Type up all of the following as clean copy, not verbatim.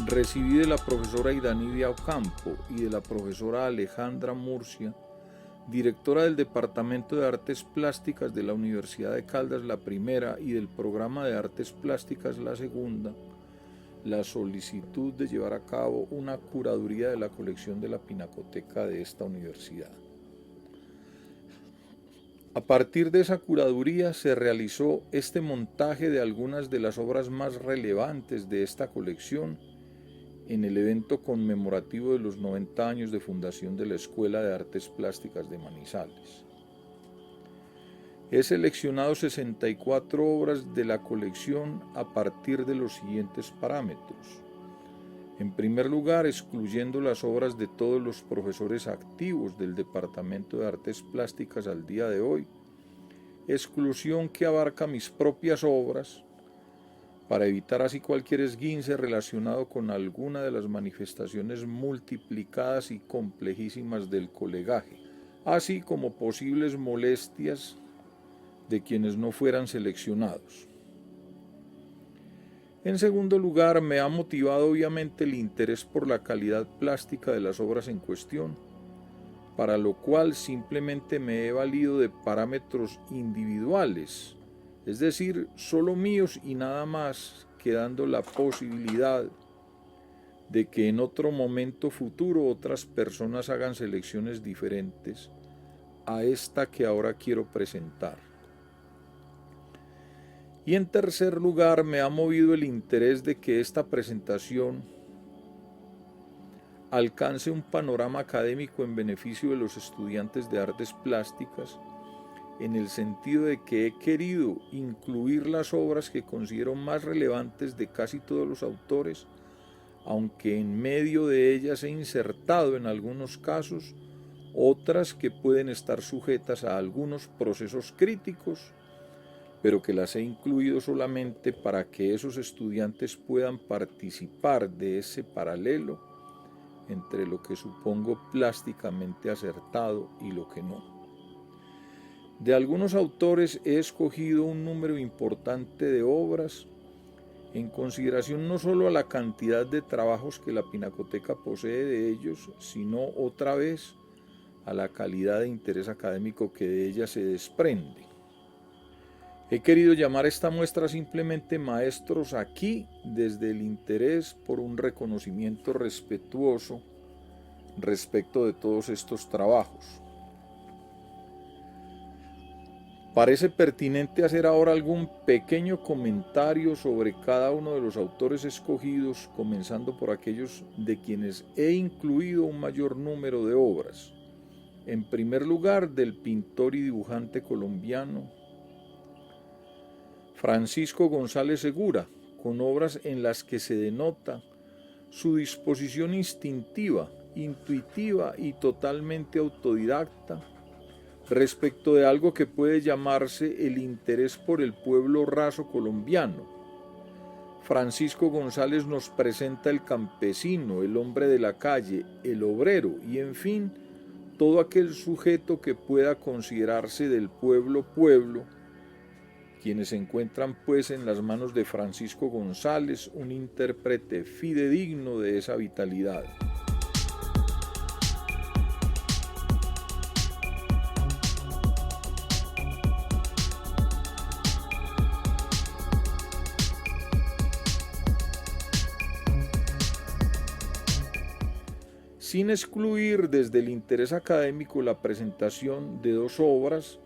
recibí de la profesora Idanidia Ocampo y de la profesora Alejandra Murcia, directora del Departamento de Artes Plásticas de la Universidad de Caldas la primera y del Programa de Artes Plásticas la segunda, la solicitud de llevar a cabo una curaduría de la colección de la Pinacoteca de esta universidad. A partir de esa curaduría se realizó este montaje de algunas de las obras más relevantes de esta colección en el evento conmemorativo de los 90 años de fundación de la Escuela de Artes Plásticas de Manizales. He seleccionado 64 obras de la colección a partir de los siguientes parámetros. En primer lugar, excluyendo las obras de todos los profesores activos del Departamento de Artes Plásticas al día de hoy, exclusión que abarca mis propias obras, para evitar así cualquier esguince relacionado con alguna de las manifestaciones multiplicadas y complejísimas del colegaje, así como posibles molestias de quienes no fueran seleccionados. En segundo lugar, me ha motivado obviamente el interés por la calidad plástica de las obras en cuestión, para lo cual simplemente me he valido de parámetros individuales, es decir, solo míos y nada más, quedando la posibilidad de que en otro momento futuro otras personas hagan selecciones diferentes a esta que ahora quiero presentar. Y en tercer lugar, me ha movido el interés de que esta presentación alcance un panorama académico en beneficio de los estudiantes de artes plásticas, en el sentido de que he querido incluir las obras que considero más relevantes de casi todos los autores, aunque en medio de ellas he insertado en algunos casos otras que pueden estar sujetas a algunos procesos críticos, pero que las he incluido solamente para que esos estudiantes puedan participar de ese paralelo entre lo que supongo plásticamente acertado y lo que no. De algunos autores he escogido un número importante de obras en consideración no solo a la cantidad de trabajos que la Pinacoteca posee de ellos, sino otra vez a la calidad de interés académico que de ella se desprende. He querido llamar esta muestra simplemente Maestros aquí desde el interés por un reconocimiento respetuoso respecto de todos estos trabajos. Parece pertinente hacer ahora algún pequeño comentario sobre cada uno de los autores escogidos, comenzando por aquellos de quienes he incluido un mayor número de obras. En primer lugar, del pintor y dibujante colombiano Francisco González Segura, con obras en las que se denota su disposición instintiva, intuitiva y totalmente autodidacta respecto de algo que puede llamarse el interés por el pueblo raso colombiano. Francisco González nos presenta el campesino, el hombre de la calle, el obrero y, en fin, todo aquel sujeto que pueda considerarse del pueblo, quienes se encuentran pues en las manos de Francisco González, un intérprete fidedigno de esa vitalidad. Sin excluir desde el interés académico la presentación de dos obras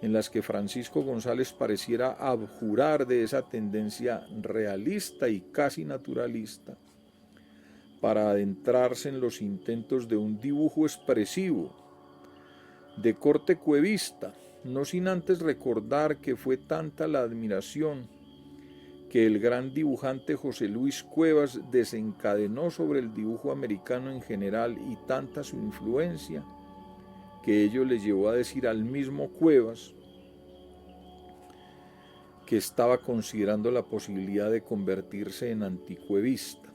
en las que Francisco González pareciera abjurar de esa tendencia realista y casi naturalista para adentrarse en los intentos de un dibujo expresivo, de corte cuevista, no sin antes recordar que fue tanta la admiración que el gran dibujante José Luis Cuevas desencadenó sobre el dibujo americano en general y tanta su influencia, que ello le llevó a decir al mismo Cuevas que estaba considerando la posibilidad de convertirse en anticuevista.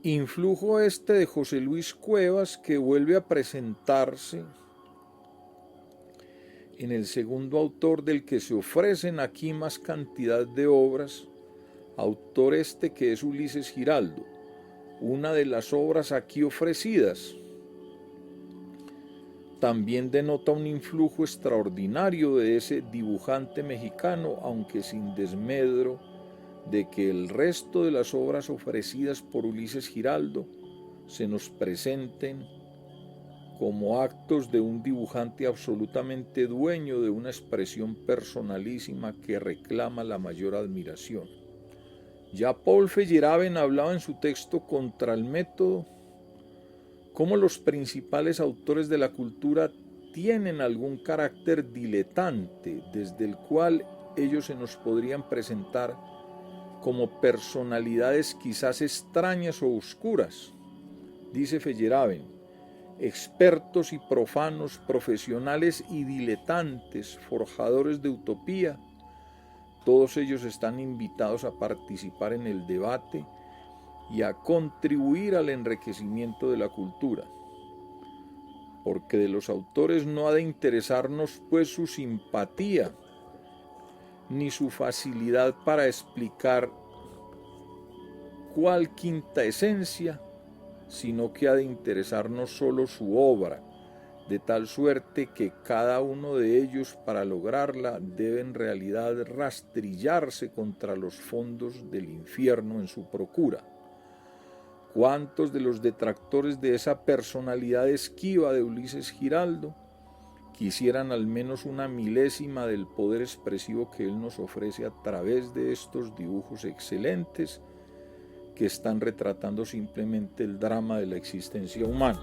Influjo este de José Luis Cuevas, que vuelve a presentarse en el segundo autor del que se ofrecen aquí más cantidad de obras, autor este que es Ulises Giraldo. Una de las obras aquí ofrecidas también denota un influjo extraordinario de ese dibujante mexicano, aunque sin desmedro de que el resto de las obras ofrecidas por Ulises Giraldo se nos presenten como actos de un dibujante absolutamente dueño de una expresión personalísima que reclama la mayor admiración. Ya Paul Feyerabend hablaba en su texto Contra el método cómo los principales autores de la cultura tienen algún carácter diletante, desde el cual ellos se nos podrían presentar como personalidades quizás extrañas o oscuras. Dice Feyerabend: expertos y profanos, profesionales y diletantes, forjadores de utopía, todos ellos están invitados a participar en el debate y a contribuir al enriquecimiento de la cultura. Porque de los autores no ha de interesarnos pues su simpatía, ni su facilidad para explicar cuál quinta esencia, sino que ha de interesarnos solo su obra, de tal suerte que cada uno de ellos para lograrla debe en realidad rastrillarse contra los fondos del infierno en su procura. ¿Cuántos de los detractores de esa personalidad esquiva de Ulises Giraldo quisieran al menos una milésima del poder expresivo que él nos ofrece a través de estos dibujos excelentes que están retratando simplemente el drama de la existencia humana?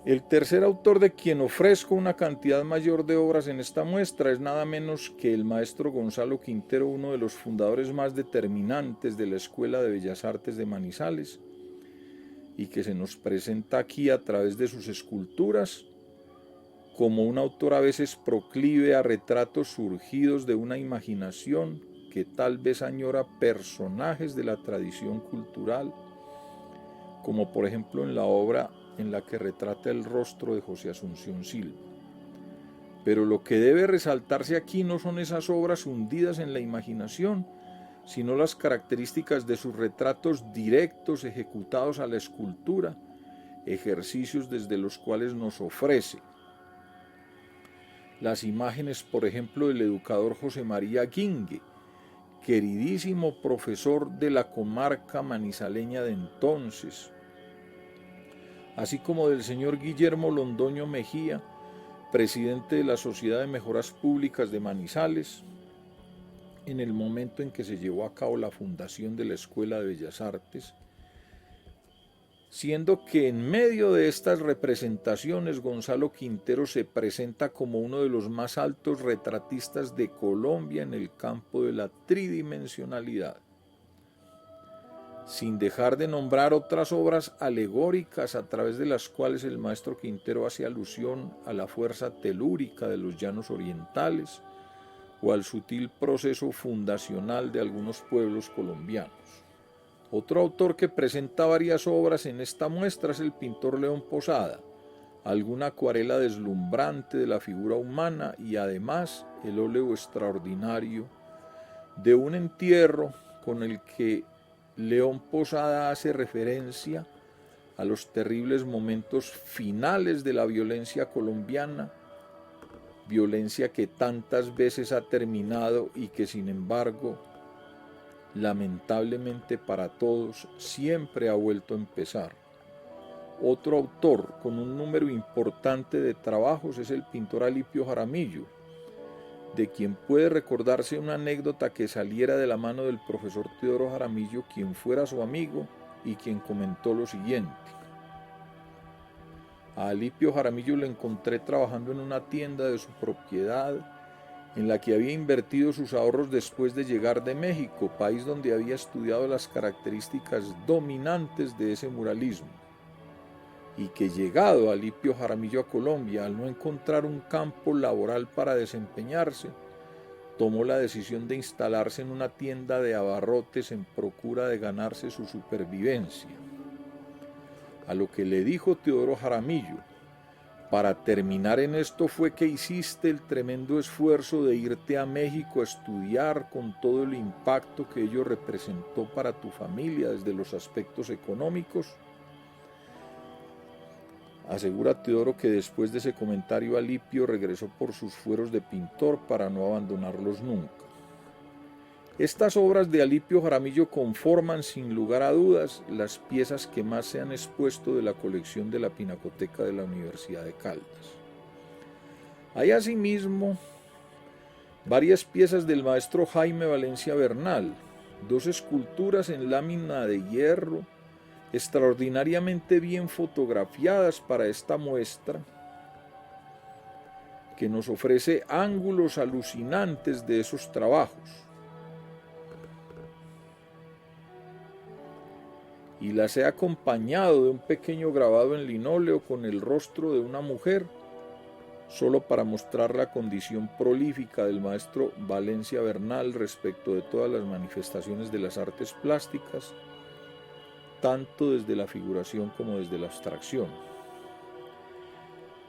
El tercer autor de quien ofrezco una cantidad mayor de obras en esta muestra es nada menos que el maestro Gonzalo Quintero, uno de los fundadores más determinantes de la Escuela de Bellas Artes de Manizales, y que se nos presenta aquí a través de sus esculturas como un autor a veces proclive a retratos surgidos de una imaginación que tal vez añora personajes de la tradición cultural, como por ejemplo en la obra en la que retrata el rostro de José Asunción Silva. Pero lo que debe resaltarse aquí no son esas obras hundidas en la imaginación, sino las características de sus retratos directos ejecutados a la escultura, ejercicios desde los cuales nos ofrece las imágenes, por ejemplo, del educador José María Guingue, queridísimo profesor de la comarca manizaleña de entonces, así como del señor Guillermo Londoño Mejía, presidente de la Sociedad de Mejoras Públicas de Manizales, en el momento en que se llevó a cabo la fundación de la Escuela de Bellas Artes, siendo que en medio de estas representaciones Gonzalo Quintero se presenta como uno de los más altos retratistas de Colombia en el campo de la tridimensionalidad, sin dejar de nombrar otras obras alegóricas a través de las cuales el maestro Quintero hace alusión a la fuerza telúrica de los llanos orientales o al sutil proceso fundacional de algunos pueblos colombianos. Otro autor que presenta varias obras en esta muestra es el pintor León Posada, alguna acuarela deslumbrante de la figura humana y además el óleo extraordinario de un entierro con el que León Posada hace referencia a los terribles momentos finales de la violencia colombiana, violencia que tantas veces ha terminado y que sin embargo, lamentablemente para todos, siempre ha vuelto a empezar. Otro autor con un número importante de trabajos es el pintor Alipio Jaramillo, de quien puede recordarse una anécdota que saliera de la mano del profesor Teodoro Jaramillo, quien fuera su amigo y quien comentó lo siguiente: a Alipio Jaramillo lo encontré trabajando en una tienda de su propiedad en la que había invertido sus ahorros después de llegar de México, país donde había estudiado las características dominantes de ese muralismo, y que llegado Alipio Jaramillo a Colombia, al no encontrar un campo laboral para desempeñarse, tomó la decisión de instalarse en una tienda de abarrotes en procura de ganarse su supervivencia. A lo que le dijo Teodoro Jaramillo: Para terminar en esto fue que hiciste el tremendo esfuerzo de irte a México a estudiar con todo el impacto que ello representó para tu familia desde los aspectos económicos. Asegura Teodoro que después de ese comentario Alipio regresó por sus fueros de pintor para no abandonarlos nunca. Estas obras de Alipio Jaramillo conforman sin lugar a dudas las piezas que más se han expuesto de la colección de la Pinacoteca de la Universidad de Caldas. Hay asimismo varias piezas del maestro Jaime Valencia Bernal, 2 esculturas en lámina de hierro extraordinariamente bien fotografiadas para esta muestra, que nos ofrece ángulos alucinantes de esos trabajos. Y las he acompañado de un pequeño grabado en linóleo con el rostro de una mujer, solo para mostrar la condición prolífica del maestro Valencia Bernal respecto de todas las manifestaciones de las artes plásticas, tanto desde la figuración como desde la abstracción.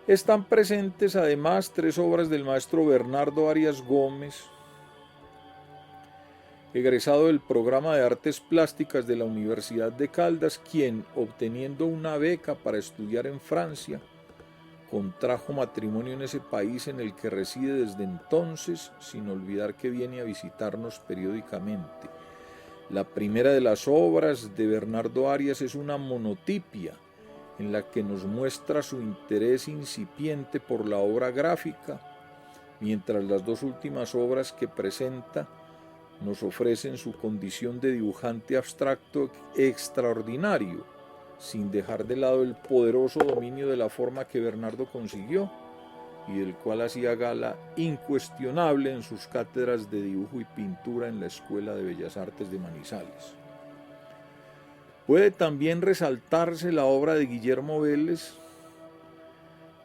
Están presentes además 3 obras del maestro Bernardo Arias Gómez, egresado del programa de artes plásticas de la Universidad de Caldas, quien, obteniendo una beca para estudiar en Francia, contrajo matrimonio en ese país en el que reside desde entonces, sin olvidar que viene a visitarnos periódicamente. La primera de las obras de Bernardo Arias es una monotipia, en la que nos muestra su interés incipiente por la obra gráfica, mientras las 2 últimas obras que presenta nos ofrecen su condición de dibujante abstracto extraordinario, sin dejar de lado el poderoso dominio de la forma que Bernardo consiguió y del cual hacía gala incuestionable en sus cátedras de dibujo y pintura en la Escuela de Bellas Artes de Manizales. Puede también resaltarse la obra de Guillermo Vélez,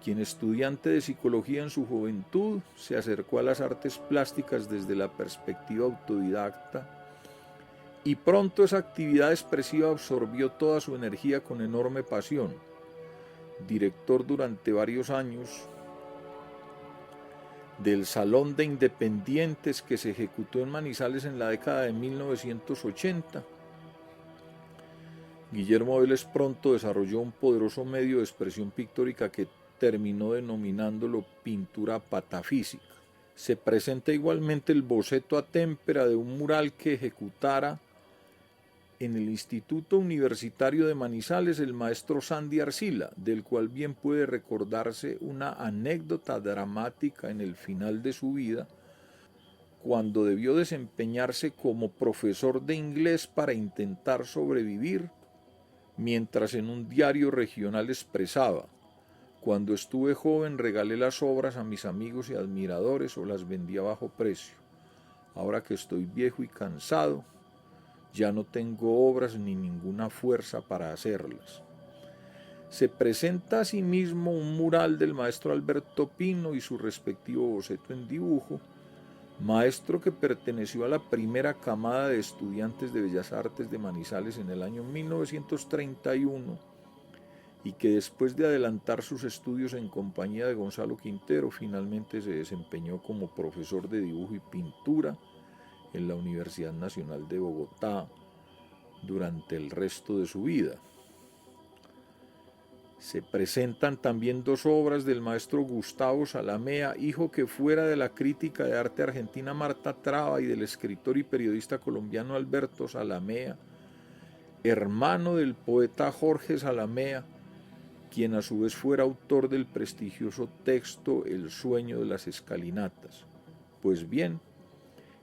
quien, estudiante de psicología en su juventud, se acercó a las artes plásticas desde la perspectiva autodidacta y pronto esa actividad expresiva absorbió toda su energía con enorme pasión. Director durante varios años del Salón de Independientes que se ejecutó en Manizales en la década de 1980, Guillermo Vélez pronto desarrolló un poderoso medio de expresión pictórica que terminó denominándolo pintura patafísica. Se presenta igualmente el boceto a témpera de un mural que ejecutara en el Instituto Universitario de Manizales el maestro Sandy Arcila, del cual bien puede recordarse una anécdota dramática en el final de su vida, cuando debió desempeñarse como profesor de inglés para intentar sobrevivir, mientras en un diario regional expresaba: cuando estuve joven regalé las obras a mis amigos y admiradores o las vendí a bajo precio. Ahora que estoy viejo y cansado, ya no tengo obras ni ninguna fuerza para hacerlas. Se presenta asimismo un mural del maestro Alberto Pino y su respectivo boceto en dibujo, maestro que perteneció a la primera camada de estudiantes de Bellas Artes de Manizales en el año 1931 y que después de adelantar sus estudios en compañía de Gonzalo Quintero, finalmente se desempeñó como profesor de dibujo y pintura en la Universidad Nacional de Bogotá durante el resto de su vida. Se presentan también 2 obras del maestro Gustavo Salamea, hijo que fuera de la crítica de arte argentina Marta Traba y del escritor y periodista colombiano Alberto Salamea, hermano del poeta Jorge Salamea, quien a su vez fuera autor del prestigioso texto El sueño de las escalinatas. Pues bien,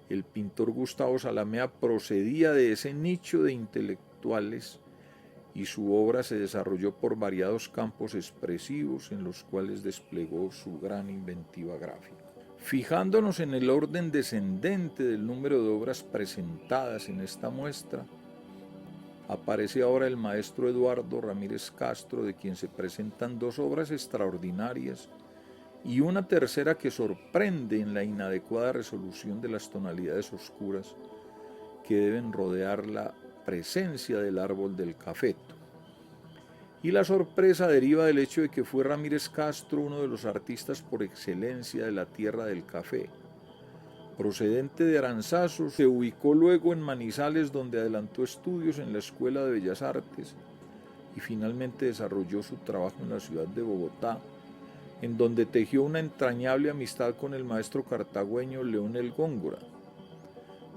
el pintor Gustavo Salamea procedía de ese nicho de intelectuales y su obra se desarrolló por variados campos expresivos en los cuales desplegó su gran inventiva gráfica. Fijándonos en el orden descendente del número de obras presentadas en esta muestra, aparece ahora el maestro Eduardo Ramírez Castro, de quien se presentan 2 obras extraordinarias y una tercera que sorprende en la inadecuada resolución de las tonalidades oscuras que deben rodear la presencia del árbol del cafeto. Y la sorpresa deriva del hecho de que fue Ramírez Castro uno de los artistas por excelencia de la tierra del café. Procedente de Aranzazu, se ubicó luego en Manizales, donde adelantó estudios en la Escuela de Bellas Artes y finalmente desarrolló su trabajo en la ciudad de Bogotá, en donde tejió una entrañable amistad con el maestro cartagüeño Leonel Góngora,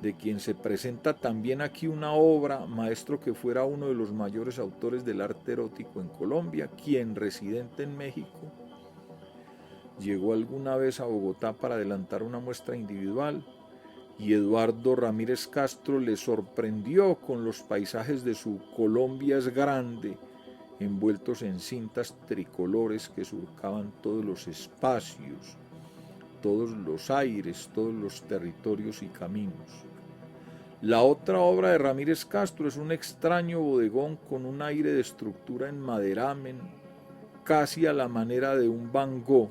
de quien se presenta también aquí una obra, maestro que fuera uno de los mayores autores del arte erótico en Colombia, quien, residente en México, llegó alguna vez a Bogotá para adelantar una muestra individual, y Eduardo Ramírez Castro le sorprendió con los paisajes de su Colombia es grande, envueltos en cintas tricolores que surcaban todos los espacios, todos los aires, todos los territorios y caminos. La otra obra de Ramírez Castro es un extraño bodegón con un aire de estructura en maderamen, casi a la manera de un Van Gogh,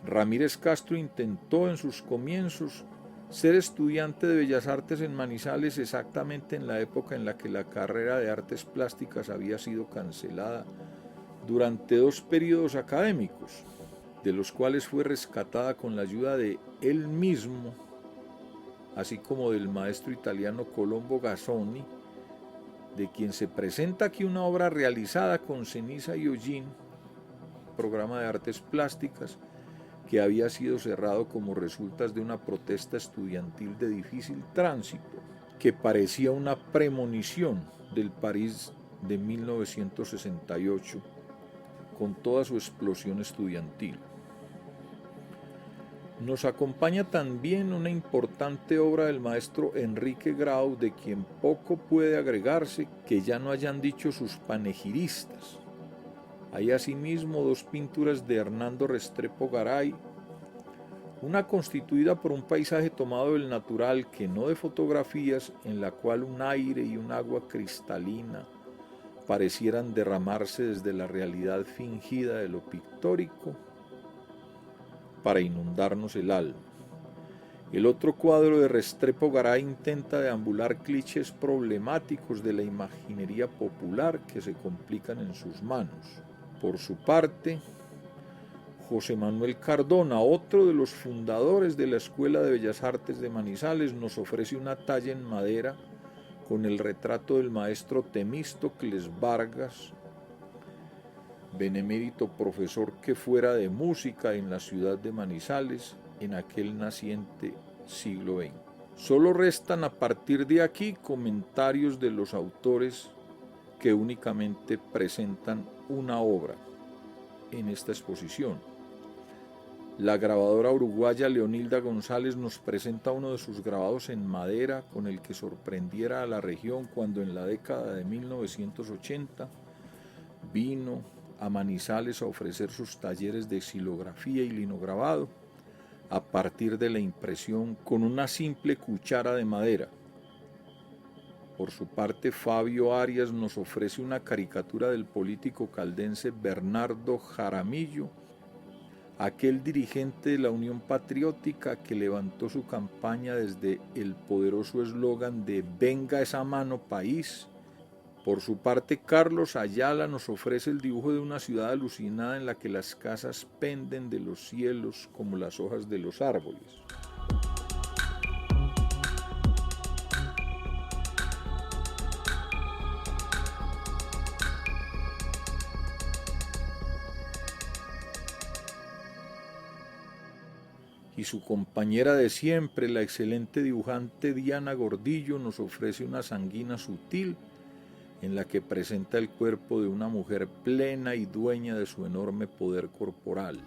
Ramírez Castro intentó en sus comienzos ser estudiante de Bellas Artes en Manizales exactamente en la época en la que la carrera de Artes Plásticas había sido cancelada durante 2 periodos académicos, de los cuales fue rescatada con la ayuda de él mismo, así como del maestro italiano Colombo Gassoni, de quien se presenta aquí una obra realizada con ceniza y hollín, programa de artes plásticas, que había sido cerrado como resultas de una protesta estudiantil de difícil tránsito, que parecía una premonición del París de 1968, con toda su explosión estudiantil. Nos acompaña también una importante obra del maestro Enrique Grau, de quien poco puede agregarse que ya no hayan dicho sus panegiristas. Hay asimismo 2 pinturas de Hernando Restrepo Garay, una constituida por un paisaje tomado del natural, que no de fotografías, en la cual un aire y un agua cristalina parecieran derramarse desde la realidad fingida de lo pictórico para inundarnos el alma. El otro cuadro de Restrepo Garay intenta deambular clichés problemáticos de la imaginería popular que se complican en sus manos. Por su parte, José Manuel Cardona, otro de los fundadores de la Escuela de Bellas Artes de Manizales, nos ofrece una talla en madera con el retrato del maestro Temístocles Vargas, benemérito profesor que fuera de música en la ciudad de Manizales en aquel naciente siglo XX. Solo restan a partir de aquí comentarios de los autores que únicamente presentan una obra en esta exposición. La grabadora uruguaya Leonilda González nos presenta uno de sus grabados en madera con el que sorprendiera a la región cuando en la década de 1980 vino a Manizales a ofrecer sus talleres de xilografía y linograbado a partir de la impresión con una simple cuchara de madera. Por su parte, Fabio Arias nos ofrece una caricatura del político caldense Bernardo Jaramillo, aquel dirigente de la Unión Patriótica que levantó su campaña desde el poderoso eslogan de «Venga esa mano país». Por su parte, Carlos Ayala nos ofrece el dibujo de una ciudad alucinada en la que las casas penden de los cielos como las hojas de los árboles. Y su compañera de siempre, la excelente dibujante Diana Gordillo, nos ofrece una sanguina sutil en la que presenta el cuerpo de una mujer plena y dueña de su enorme poder corporal.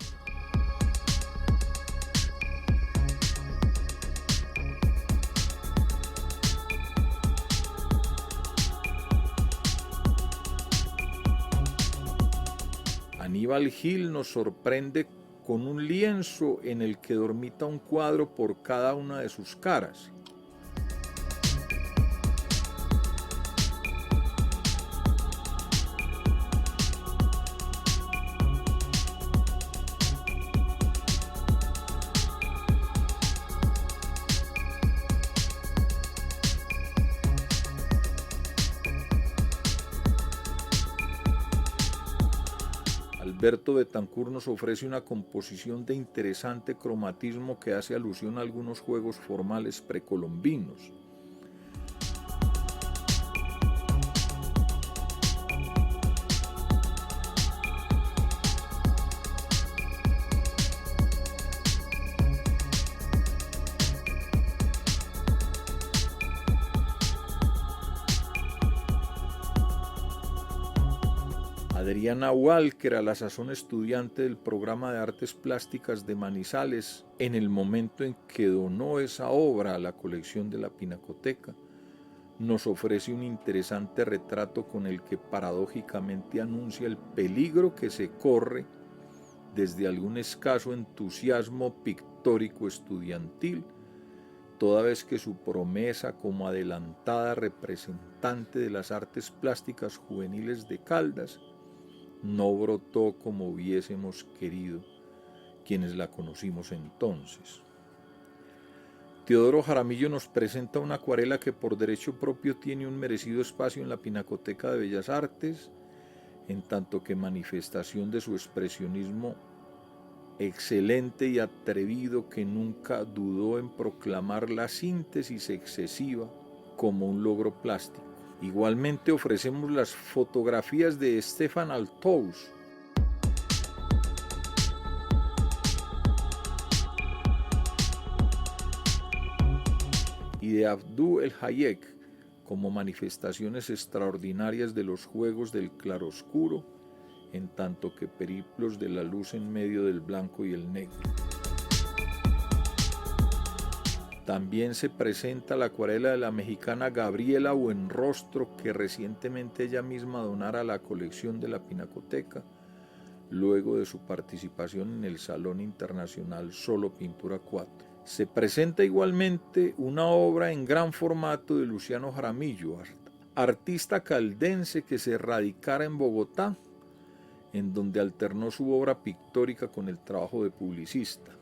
Aníbal Gil nos sorprende con un lienzo en el que dormita un cuadro por cada una de sus caras. Gilberto Betancourt nos ofrece una composición de interesante cromatismo que hace alusión a algunos juegos formales precolombinos. Adriana Walker, a la sazón estudiante del programa de artes plásticas de Manizales, en el momento en que donó esa obra a la colección de la Pinacoteca, nos ofrece un interesante retrato con el que paradójicamente anuncia el peligro que se corre desde algún escaso entusiasmo pictórico estudiantil, toda vez que su promesa como adelantada representante de las artes plásticas juveniles de Caldas no brotó como hubiésemos querido quienes la conocimos entonces. Teodoro Jaramillo nos presenta una acuarela que por derecho propio tiene un merecido espacio en la Pinacoteca de Bellas Artes, en tanto que manifestación de su expresionismo excelente y atrevido que nunca dudó en proclamar la síntesis excesiva como un logro plástico. Igualmente ofrecemos las fotografías de Stefan Althaus, y de Abdou El Hayek como manifestaciones extraordinarias de los juegos del claroscuro, en tanto que periplos de la luz en medio del blanco y el negro. También se presenta la acuarela de la mexicana Gabriela Buenrostro, que recientemente ella misma donara a la colección de la Pinacoteca, luego de su participación en el Salón Internacional Solo Pintura 4. Se presenta igualmente una obra en gran formato de Luciano Jaramillo, artista caldense que se radicara en Bogotá, en donde alternó su obra pictórica con el trabajo de publicista.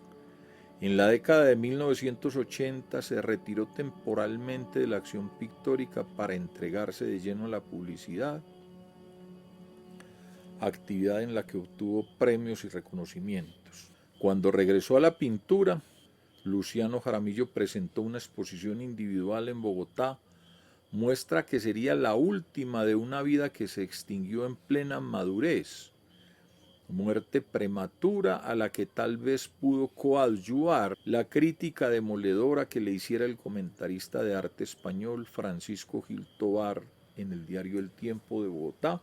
En la década de 1980 se retiró temporalmente de la acción pictórica para entregarse de lleno a la publicidad, actividad en la que obtuvo premios y reconocimientos. Cuando regresó a la pintura, Luciano Jaramillo presentó una exposición individual en Bogotá, muestra que sería la última de una vida que se extinguió en plena madurez, muerte prematura a la que tal vez pudo coadyuvar la crítica demoledora que le hiciera el comentarista de arte español Francisco Gil Tovar en el diario El Tiempo de Bogotá,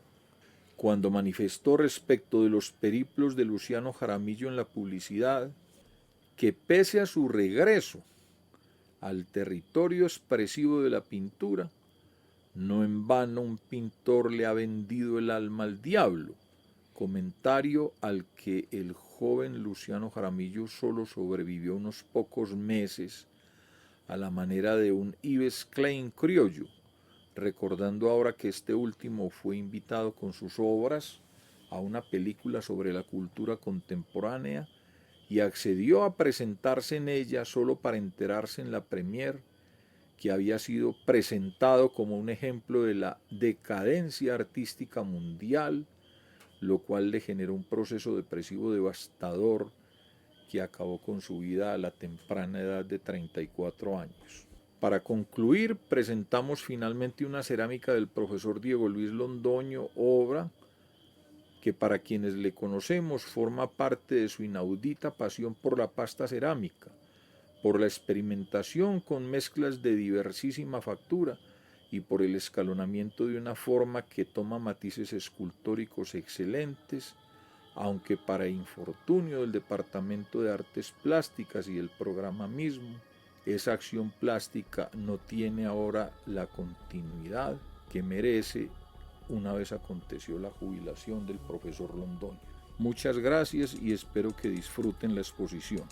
cuando manifestó respecto de los periplos de Luciano Jaramillo en la publicidad, que pese a su regreso al territorio expresivo de la pintura, no en vano un pintor le ha vendido el alma al diablo, comentario al que el joven Luciano Jaramillo solo sobrevivió unos pocos meses a la manera de un Yves Klein criollo, recordando ahora que este último fue invitado con sus obras a una película sobre la cultura contemporánea y accedió a presentarse en ella solo para enterarse en la premier que había sido presentado como un ejemplo de la decadencia artística mundial, lo cual le generó un proceso depresivo devastador que acabó con su vida a la temprana edad de 34 años. Para concluir, presentamos finalmente una cerámica del profesor Diego Luis Londoño, obra que para quienes le conocemos forma parte de su inaudita pasión por la pasta cerámica, por la experimentación con mezclas de diversísima factura y por el escalonamiento de una forma que toma matices escultóricos excelentes, aunque para infortunio del Departamento de Artes Plásticas y del programa mismo, esa acción plástica no tiene ahora la continuidad que merece una vez aconteció la jubilación del profesor Londoño. Muchas gracias y espero que disfruten la exposición.